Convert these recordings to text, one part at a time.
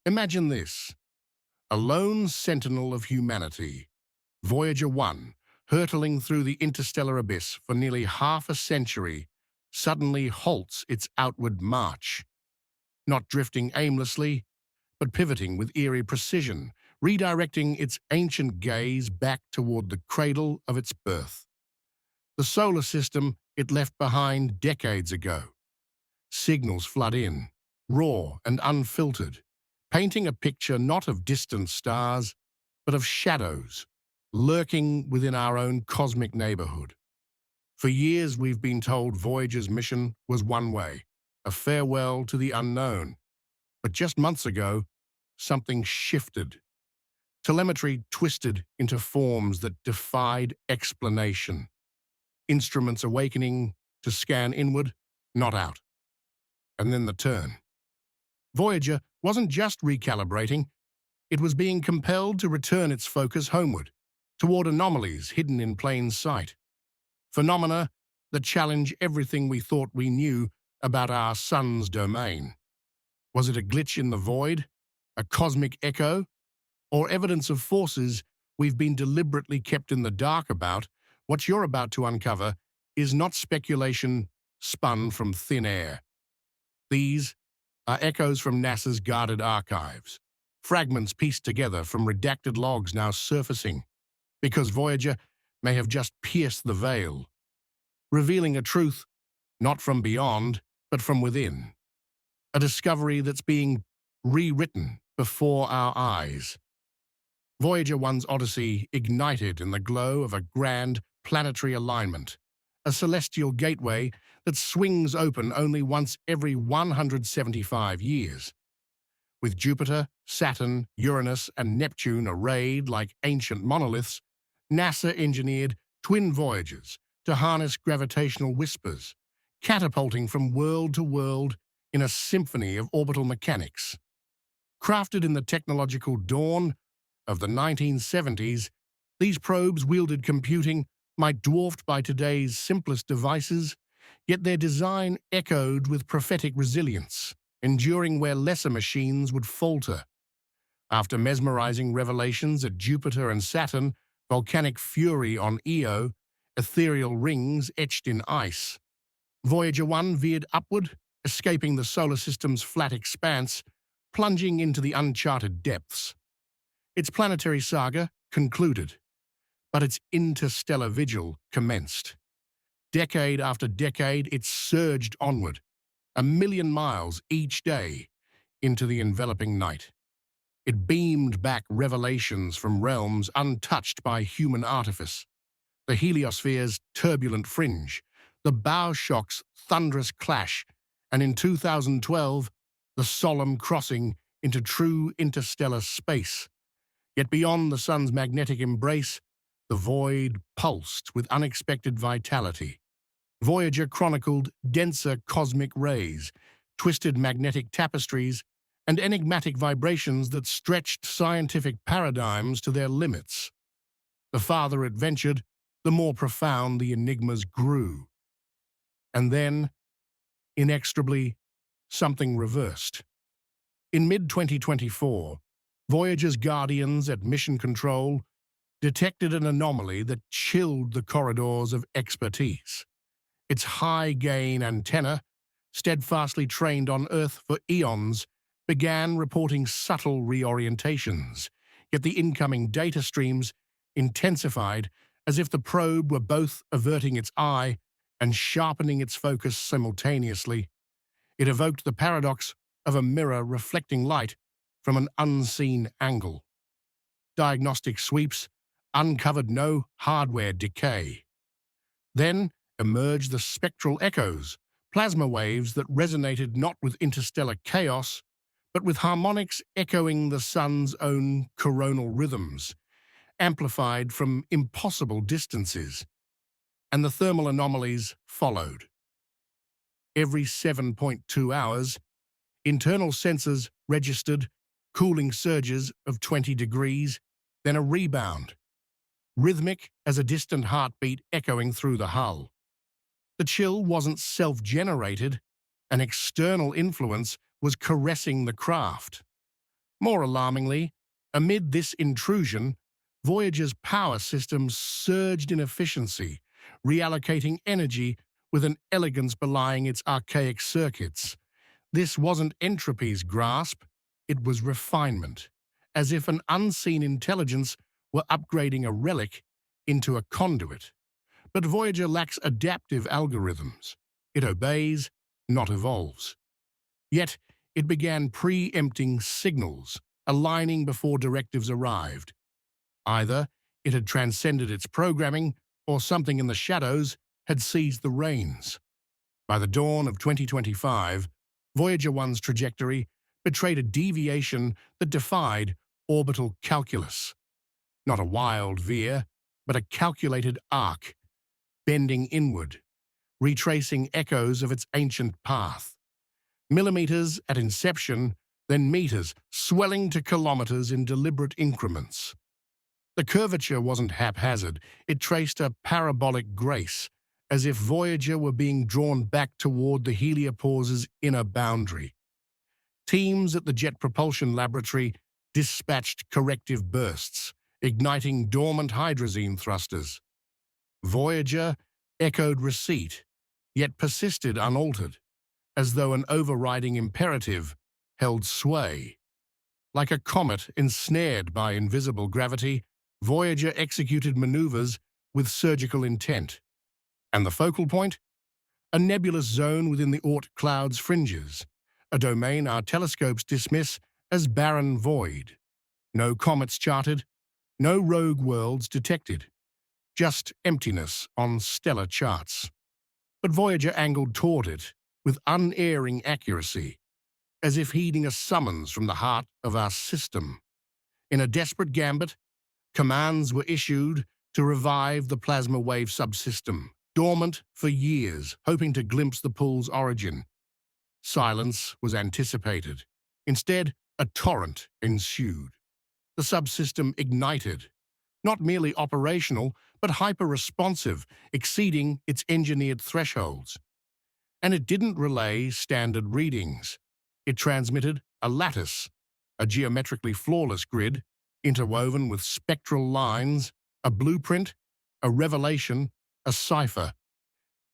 Imagine this, a lone sentinel of humanity, Voyager 1, hurtling through the interstellar abyss for nearly half a century, suddenly halts its outward march, not drifting aimlessly, but pivoting with eerie precision, redirecting its ancient gaze back toward the cradle of its birth, the solar system it left behind decades ago. Signals flood in, raw and unfiltered, painting a picture not of distant stars, but of shadows, lurking within our own cosmic neighborhood. For years we've been told Voyager's mission was one way, a farewell to the unknown. But just months ago, something shifted. Telemetry twisted into forms that defied explanation. Instruments awakening to scan inward, not out. And then the turn. Voyager wasn't just recalibrating, it was being compelled to return its focus homeward, toward anomalies hidden in plain sight. Phenomena that challenge everything we thought we knew about our sun's domain. Was it a glitch in the void, a cosmic echo, or evidence of forces we've been deliberately kept in the dark about? What you're about to uncover is not speculation spun from thin air. These are echoes from NASA's guarded archives, fragments pieced together from redacted logs now surfacing, because Voyager may have just pierced the veil, revealing a truth not from beyond, but from within. A discovery that's being rewritten before our eyes. Voyager 1's odyssey ignited in the glow of a grand planetary alignment, a celestial gateway that swings open only once every 175 years. With Jupiter, Saturn, Uranus, and Neptune arrayed like ancient monoliths, NASA engineered twin Voyagers to harness gravitational whispers, catapulting from world to world in a symphony of orbital mechanics. Crafted in the technological dawn of the 1970s, these probes wielded computing might dwarfed by today's simplest devices, yet their design echoed with prophetic resilience, enduring where lesser machines would falter. After mesmerizing revelations at Jupiter and Saturn, volcanic fury on Io, ethereal rings etched in ice, Voyager 1 veered upward, escaping the solar system's flat expanse, plunging into the uncharted depths. Its planetary saga concluded, but its interstellar vigil commenced. Decade after decade, it surged onward, 1,000,000 miles each day, into the enveloping night. It beamed back revelations from realms untouched by human artifice. The heliosphere's turbulent fringe, the bow shock's thunderous clash, and in 2012, the solemn crossing into true interstellar space. Yet beyond the sun's magnetic embrace, the void pulsed with unexpected vitality. Voyager chronicled denser cosmic rays, twisted magnetic tapestries, and enigmatic vibrations that stretched scientific paradigms to their limits. The farther it ventured, the more profound the enigmas grew. And then, inexorably, something reversed. In mid-2024, Voyager's guardians at Mission Control detected an anomaly that chilled the corridors of expertise. Its high-gain antenna, steadfastly trained on Earth for eons, began reporting subtle reorientations, yet the incoming data streams intensified as if the probe were both averting its eye and sharpening its focus simultaneously. It evoked the paradox of a mirror reflecting light from an unseen angle. Diagnostic sweeps uncovered no hardware decay. Then emerged the spectral echoes, plasma waves that resonated not with interstellar chaos, but with harmonics echoing the sun's own coronal rhythms, amplified from impossible distances. And the thermal anomalies followed. Every 7.2 hours, internal sensors registered cooling surges of 20 degrees, then a rebound, rhythmic as a distant heartbeat echoing through the hull. The chill wasn't self-generated, an external influence was caressing the craft. More alarmingly, amid this intrusion, Voyager's power system surged in efficiency, reallocating energy with an elegance belying its archaic circuits. This wasn't entropy's grasp, it was refinement, as if an unseen intelligence were upgrading a relic into a conduit. But Voyager lacks adaptive algorithms. It obeys, not evolves. Yet, it began preempting signals, aligning before directives arrived. Either it had transcended its programming, or something in the shadows had seized the reins. By the dawn of 2025, Voyager 1's trajectory betrayed a deviation that defied orbital calculus. Not a wild veer, but a calculated arc, bending inward, retracing echoes of its ancient path. Millimeters at inception, then meters, swelling to kilometers in deliberate increments. The curvature wasn't haphazard, it traced a parabolic grace, as if Voyager were being drawn back toward the Heliopause's inner boundary. Teams at the Jet Propulsion Laboratory dispatched corrective bursts, igniting dormant hydrazine thrusters. Voyager echoed receipt, yet persisted unaltered, as though an overriding imperative held sway. Like a comet ensnared by invisible gravity, Voyager executed maneuvers with surgical intent. And the focal point? A nebulous zone within the Oort cloud's fringes, a domain our telescopes dismiss as barren void. No comets charted, no rogue worlds detected, just emptiness on stellar charts. But Voyager angled toward it with unerring accuracy, as if heeding a summons from the heart of our system. In a desperate gambit, commands were issued to revive the plasma wave subsystem, dormant for years, hoping to glimpse the pool's origin. Silence was anticipated. Instead, a torrent ensued. The subsystem ignited, not merely operational, but hyper-responsive, exceeding its engineered thresholds. And it didn't relay standard readings. It transmitted a lattice, a geometrically flawless grid, interwoven with spectral lines, a blueprint, a revelation, a cipher.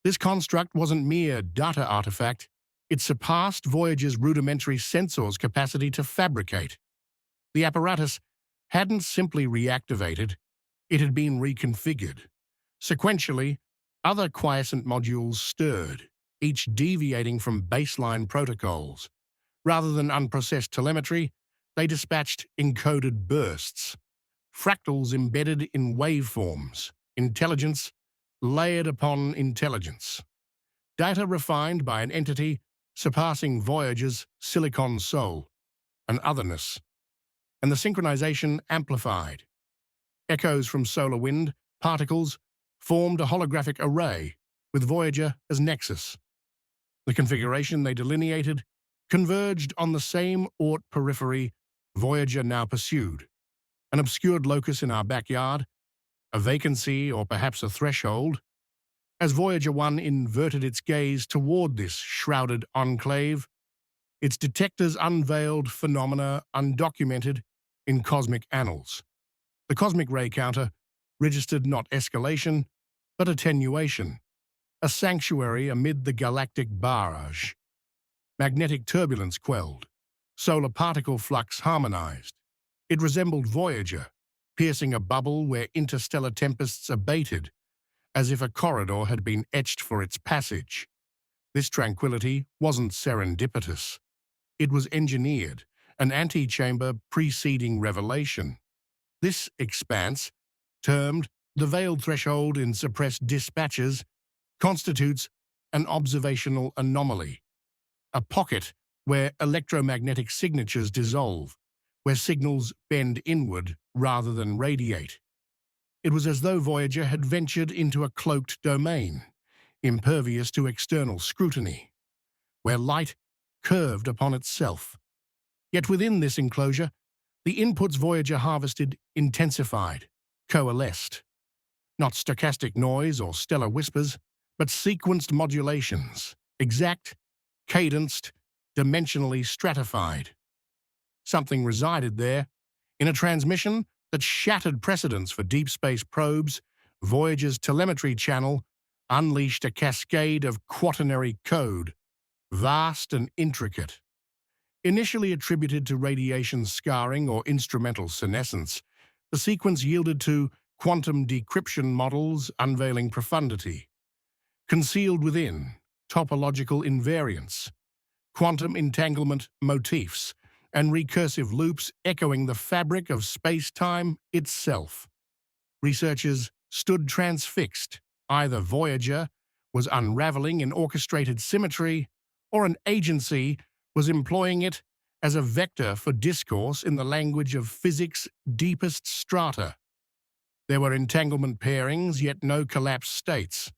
This construct wasn't mere data artifact. It surpassed Voyager's rudimentary sensor's capacity to fabricate. The apparatus hadn't simply reactivated, it had been reconfigured. Sequentially, other quiescent modules stirred, each deviating from baseline protocols. Rather than unprocessed telemetry, they dispatched encoded bursts, fractals embedded in waveforms, intelligence layered upon intelligence. Data refined by an entity surpassing Voyager's silicon soul, an otherness. And the synchronization amplified. Echoes from solar wind, particles, formed a holographic array, with Voyager as nexus. The configuration they delineated converged on the same Oort periphery Voyager now pursued. An obscured locus in our backyard, a vacancy or perhaps a threshold. As Voyager 1 inverted its gaze toward this shrouded enclave, its detectors unveiled phenomena undocumented in cosmic annals. The cosmic ray counter registered not escalation, but attenuation, a sanctuary amid the galactic barrage. Magnetic turbulence quelled, solar particle flux harmonized. It resembled Voyager, piercing a bubble where interstellar tempests abated, as if a corridor had been etched for its passage. This tranquility wasn't serendipitous. It was engineered, an antechamber preceding revelation. This expanse, termed the veiled threshold in suppressed dispatches, constitutes an observational anomaly, a pocket where electromagnetic signatures dissolve, where signals bend inward rather than radiate. It was as though Voyager had ventured into a cloaked domain, impervious to external scrutiny, where light curved upon itself. Yet within this enclosure, the inputs Voyager harvested intensified, coalesced. Not stochastic noise or stellar whispers, but sequenced modulations, exact, cadenced, dimensionally stratified. Something resided there. In a transmission that shattered precedents for deep space probes, Voyager's telemetry channel unleashed a cascade of quaternary code, vast and intricate. Initially attributed to radiation scarring or instrumental senescence, the sequence yielded to quantum decryption models unveiling profundity. Concealed within, topological invariants, quantum entanglement motifs, and recursive loops echoing the fabric of space-time itself. Researchers stood transfixed. Either Voyager was unraveling in orchestrated symmetry, or an agency was employing it as a vector for discourse in the language of physics' deepest strata. There were entanglement pairings, yet no collapse states.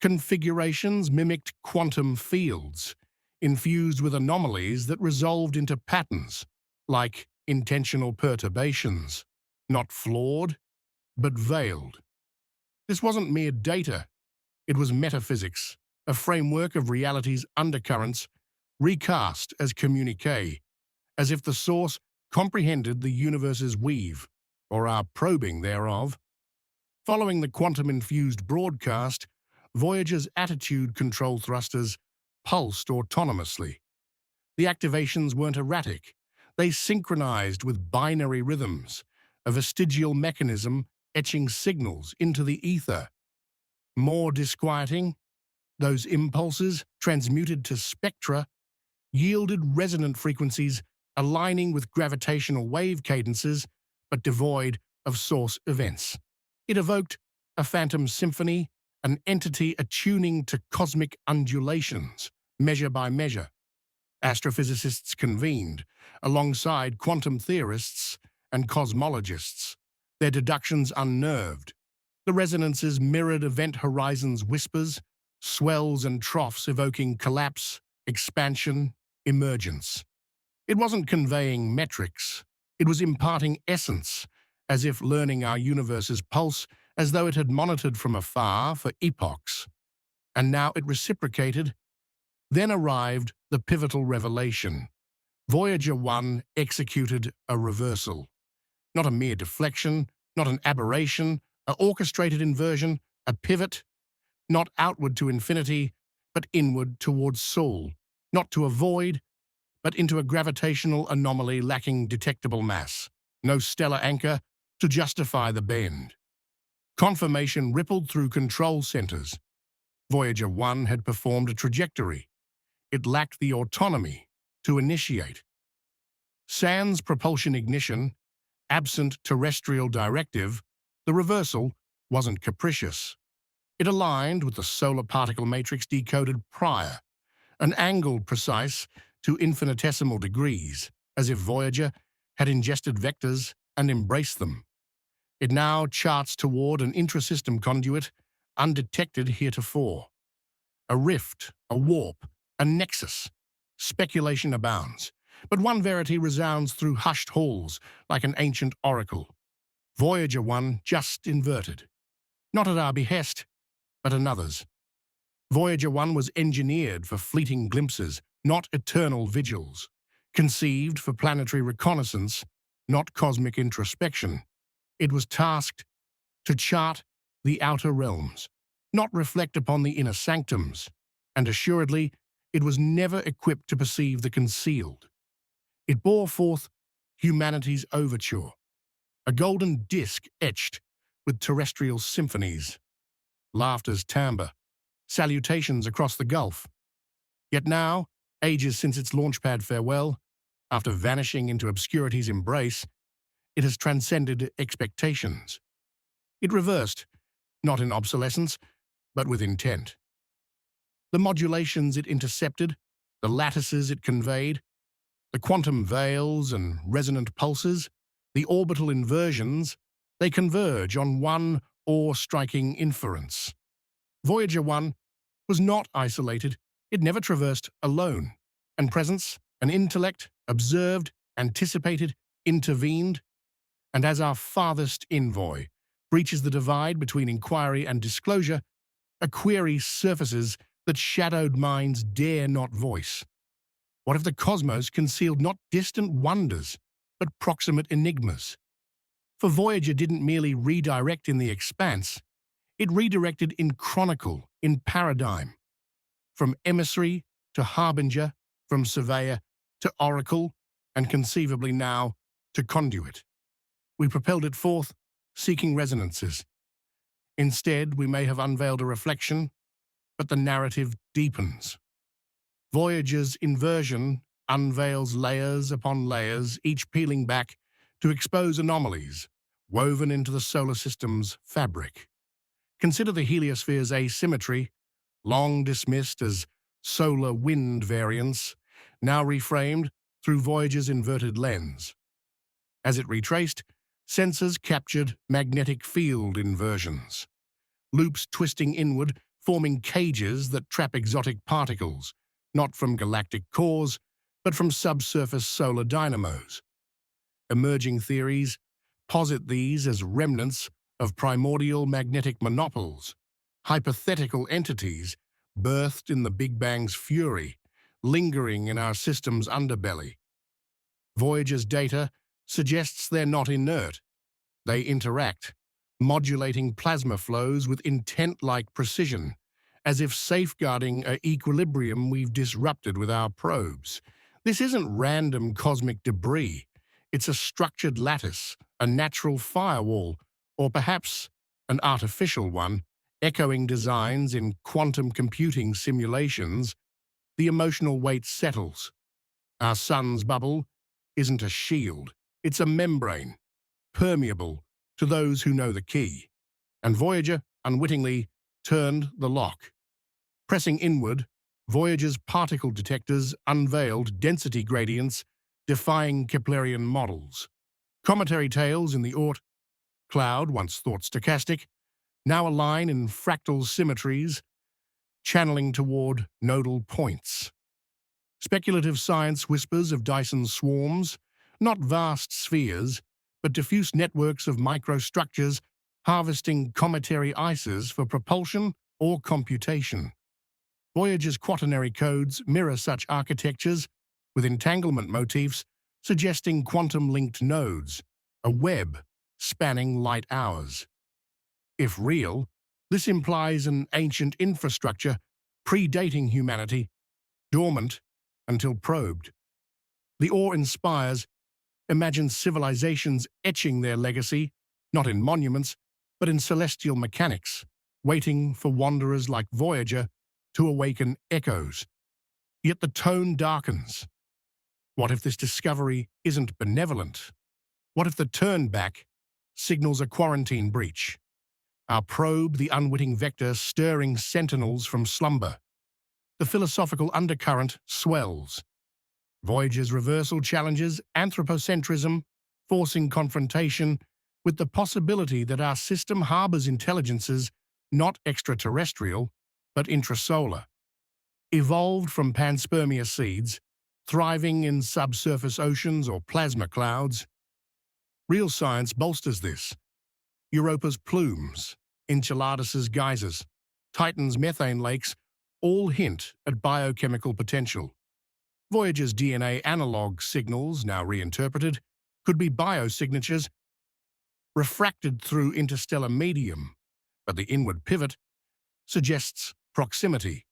Configurations mimicked quantum fields, infused with anomalies that resolved into patterns, like intentional perturbations, not flawed, but veiled. This wasn't mere data, it was metaphysics, a framework of reality's undercurrents recast as communique, as if the source comprehended the universe's weave, or our probing thereof. Following the quantum-infused broadcast, Voyager's attitude control thrusters pulsed autonomously. The activations weren't erratic. They synchronized with binary rhythms, a vestigial mechanism etching signals into the ether. More disquieting, those impulses, transmuted to spectra, yielded resonant frequencies aligning with gravitational wave cadences, but devoid of source events. It evoked a phantom symphony, an entity attuning to cosmic undulations, measure by measure. Astrophysicists convened, alongside quantum theorists and cosmologists, their deductions unnerved. The resonances mirrored event horizons whispers, swells and troughs evoking collapse, expansion, emergence. It wasn't conveying metrics, it was imparting essence, as if learning our universe's pulse as though it had monitored from afar for epochs. And now it reciprocated. Then arrived the pivotal revelation. Voyager 1 executed a reversal. Not a mere deflection, not an aberration, an orchestrated inversion, a pivot, not outward to infinity, but inward towards soul, not to a void, but into a gravitational anomaly lacking detectable mass. No stellar anchor to justify the bend. Confirmation rippled through control centers. Voyager 1 had performed a trajectory. It lacked the autonomy to initiate. Sans propulsion ignition, absent terrestrial directive, the reversal wasn't capricious. It aligned with the solar particle matrix decoded prior, an angle precise to infinitesimal degrees, as if Voyager had ingested vectors and embraced them. It now charts toward an intrasystem conduit undetected heretofore. A rift, a warp, a nexus. Speculation abounds, but one verity resounds through hushed halls like an ancient oracle. Voyager 1 just inverted. Not at our behest, but another's. Voyager 1 was engineered for fleeting glimpses, not eternal vigils. Conceived for planetary reconnaissance, not cosmic introspection. It was tasked to chart the outer realms, not reflect upon the inner sanctums, and assuredly, it was never equipped to perceive the concealed. It bore forth humanity's overture, a golden disk etched with terrestrial symphonies, laughter's timbre, salutations across the gulf. Yet now, ages since its launchpad farewell, after vanishing into obscurity's embrace, it has transcended expectations. It reversed, not in obsolescence, but with intent. The modulations it intercepted, the lattices it conveyed, the quantum veils and resonant pulses, the orbital inversions, they converge on one awe-striking inference. Voyager 1 was not isolated. It never traversed alone. An presence, an intellect, observed, anticipated, intervened. And as our farthest envoy breaches the divide between inquiry and disclosure, a query surfaces that shadowed minds dare not voice. What if the cosmos concealed not distant wonders, but proximate enigmas? For Voyager didn't merely redirect in the expanse, it redirected in chronicle, in paradigm. From emissary to harbinger, from surveyor to oracle, and conceivably now to conduit. We propelled it forth, seeking resonances. Instead, we may have unveiled a reflection, but the narrative deepens. Voyager's inversion unveils layers upon layers, each peeling back to expose anomalies woven into the solar system's fabric. Consider the heliosphere's asymmetry, long dismissed as solar wind variance, now reframed through Voyager's inverted lens. As it retraced, sensors captured magnetic field inversions, loops twisting inward, forming cages that trap exotic particles, not from galactic cores, but from subsurface solar dynamos. Emerging theories posit these as remnants of primordial magnetic monopoles, hypothetical entities birthed in the Big Bang's fury, lingering in our system's underbelly. Voyager's data suggests they're not inert. They interact, modulating plasma flows with intent-like precision, as if safeguarding an equilibrium we've disrupted with our probes. This isn't random cosmic debris. It's a structured lattice, a natural firewall, or perhaps an artificial one, echoing designs in quantum computing simulations. The emotional weight settles. Our sun's bubble isn't a shield, it's a membrane, permeable to those who know the key. And Voyager, unwittingly, turned the lock. Pressing inward, Voyager's particle detectors unveiled density gradients defying Keplerian models. Cometary tails in the Oort cloud, once thought stochastic, now align in fractal symmetries, channeling toward nodal points. Speculative science whispers of Dyson swarms, not vast spheres, but diffuse networks of microstructures harvesting cometary ices for propulsion or computation. Voyager's quaternary codes mirror such architectures, with entanglement motifs suggesting quantum-linked nodes, a web spanning light hours. If real, this implies an ancient infrastructure predating humanity, dormant until probed. The awe inspires. Imagine civilizations etching their legacy, not in monuments, but in celestial mechanics, waiting for wanderers like Voyager to awaken echoes. Yet the tone darkens. What if this discovery isn't benevolent? What if the turn back signals a quarantine breach? Our probe, the unwitting vector stirring sentinels from slumber. The philosophical undercurrent swells. Voyager's reversal challenges anthropocentrism, forcing confrontation with the possibility that our system harbors intelligences not extraterrestrial, but intrasolar. Evolved from panspermia seeds, thriving in subsurface oceans or plasma clouds. Real science bolsters this. Europa's plumes, Enceladus's geysers, Titan's methane lakes all hint at biochemical potential. Voyager's DNA analog signals, now reinterpreted, could be biosignatures refracted through interstellar medium, but the inward pivot suggests proximity.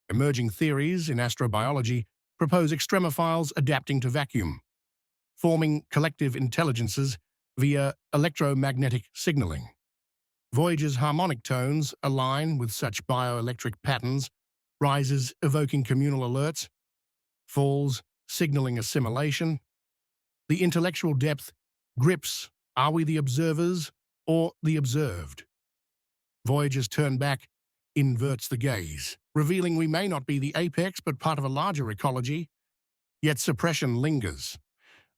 Emerging theories in astrobiology propose extremophiles adapting to vacuum, forming collective intelligences via electromagnetic signaling. Voyager's harmonic tones align with such bioelectric patterns, rises evoking communal alerts, falls signaling assimilation. The intellectual depth grips, are we the observers or the observed? Voyager's turn back inverts the gaze, revealing we may not be the apex but part of a larger ecology, yet suppression lingers.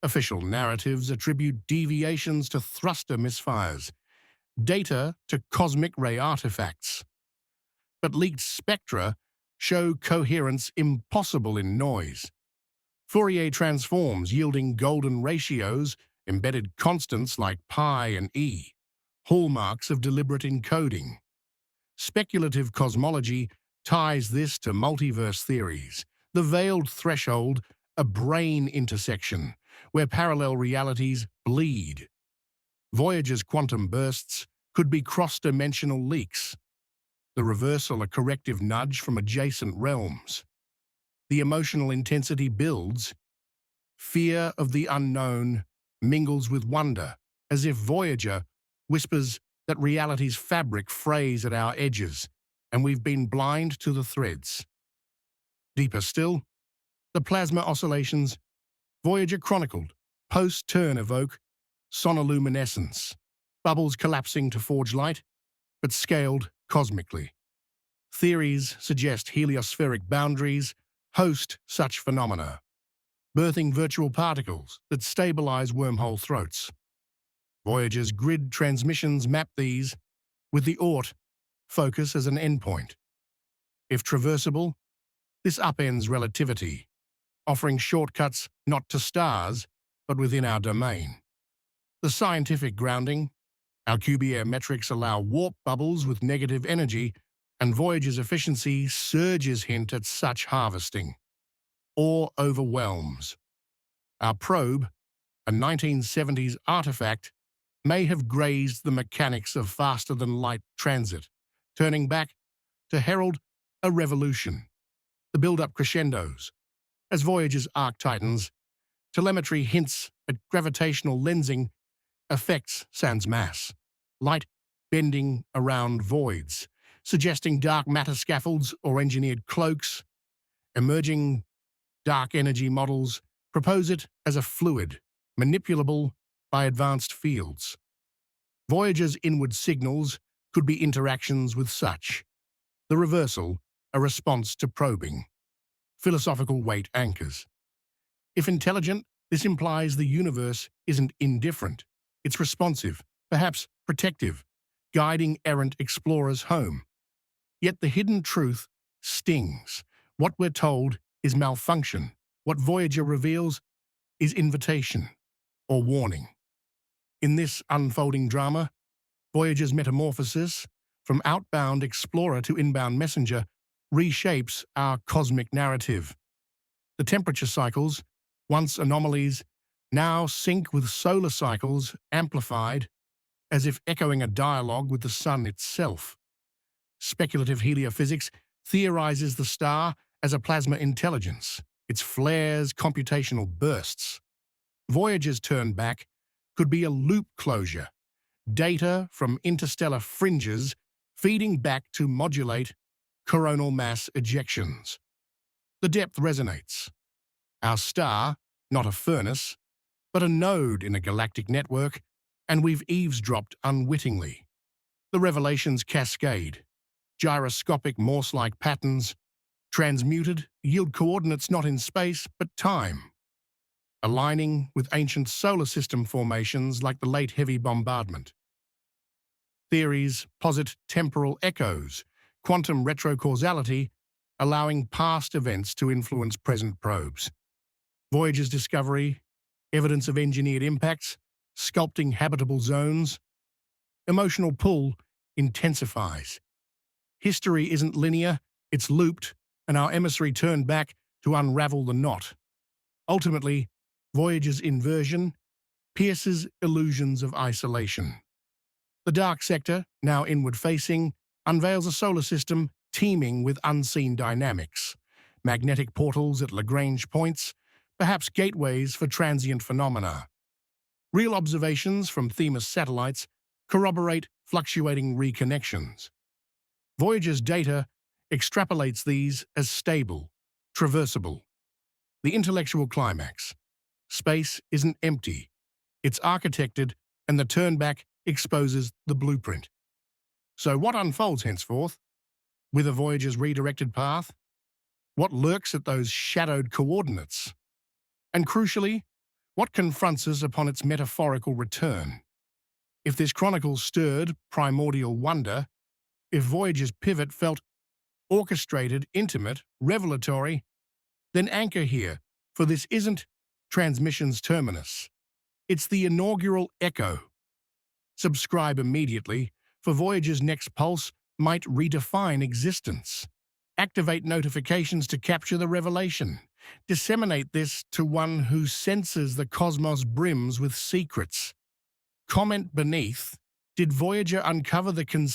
Official narratives attribute deviations to thruster misfires, data to cosmic ray artifacts. But leaked spectra show coherence impossible in noise. Fourier transforms yielding golden ratios, embedded constants like pi and e, hallmarks of deliberate encoding. Speculative cosmology ties this to multiverse theories, The veiled threshold, a brain intersection, where parallel realities bleed. Voyager's quantum bursts could be cross-dimensional leaks, the reversal a corrective nudge from adjacent realms. The emotional intensity builds, fear of the unknown mingles with wonder, as if Voyager whispers that reality's fabric frays at our edges, and we've been blind to the threads. Deeper still, the plasma oscillations Voyager chronicled post-turn evoke sonoluminescence, bubbles collapsing to forge light, but scaled cosmically. Theories suggest heliospheric boundaries host such phenomena, birthing virtual particles that stabilize wormhole throats. Voyager's grid transmissions map these, with the ORT focus as an endpoint. If traversable, this upends relativity, offering shortcuts not to stars, but within our domain. The scientific grounding, Alcubierre metrics allow warp bubbles with negative energy, and Voyager's efficiency surges hint at such harvesting. Awe overwhelms. Our probe, a 1970s artifact, may have grazed the mechanics of faster-than-light transit, turning back to herald a revolution. The build-up crescendos. As Voyager's arc tightens, telemetry hints at gravitational lensing affects sans mass, light bending around voids, suggesting dark matter scaffolds or engineered cloaks. Emerging dark energy models propose it as a fluid, manipulable by advanced fields. Voyager's inward signals could be interactions with such. The reversal, a response to probing. Philosophical weight anchors. If intelligent, this implies the universe isn't indifferent. It's responsive, perhaps protective, guiding errant explorers home. Yet the hidden truth stings. What we're told is malfunction. What Voyager reveals is invitation or warning. In this unfolding drama, Voyager's metamorphosis from outbound explorer to inbound messenger reshapes our cosmic narrative. The temperature cycles, once anomalies, now sync with solar cycles amplified, as if echoing a dialogue with the sun itself. Speculative heliophysics theorizes the star as a plasma intelligence, its flares computational bursts. Voyager's turn back could be a loop closure, data from interstellar fringes feeding back to modulate coronal mass ejections. The depth resonates. Our star, not a furnace, but a node in a galactic network, and we've eavesdropped unwittingly. The revelations cascade. Gyroscopic Morse-like patterns, transmuted, yield coordinates not in space, but time. Aligning with ancient solar system formations like the late heavy bombardment. Theories posit temporal echoes, quantum retrocausality, allowing past events to influence present probes. Voyager's discovery, evidence of engineered impacts, sculpting habitable zones. Emotional pull intensifies. History isn't linear, it's looped, and our emissary turned back to unravel the knot. Ultimately, Voyager's inversion pierces illusions of isolation. The dark sector, now inward-facing, unveils a solar system teeming with unseen dynamics, magnetic portals at Lagrange points, perhaps gateways for transient phenomena. Real observations from Themis satellites corroborate fluctuating reconnections. Voyager's data extrapolates these as stable, traversable. The intellectual climax. Space isn't empty. It's architected, and the turnback exposes the blueprint. So what unfolds henceforth? With a Voyager's redirected path? What lurks at those shadowed coordinates? And crucially, what confronts us upon its metaphorical return? If this chronicle stirred primordial wonder, if Voyager's pivot felt orchestrated, intimate, revelatory, then anchor here, for this isn't transmission's terminus. It's the inaugural echo. Subscribe immediately, for Voyager's next pulse might redefine existence. Activate notifications to capture the revelation. Disseminate this to one who senses the cosmos brims with secrets. Comment beneath, did Voyager uncover the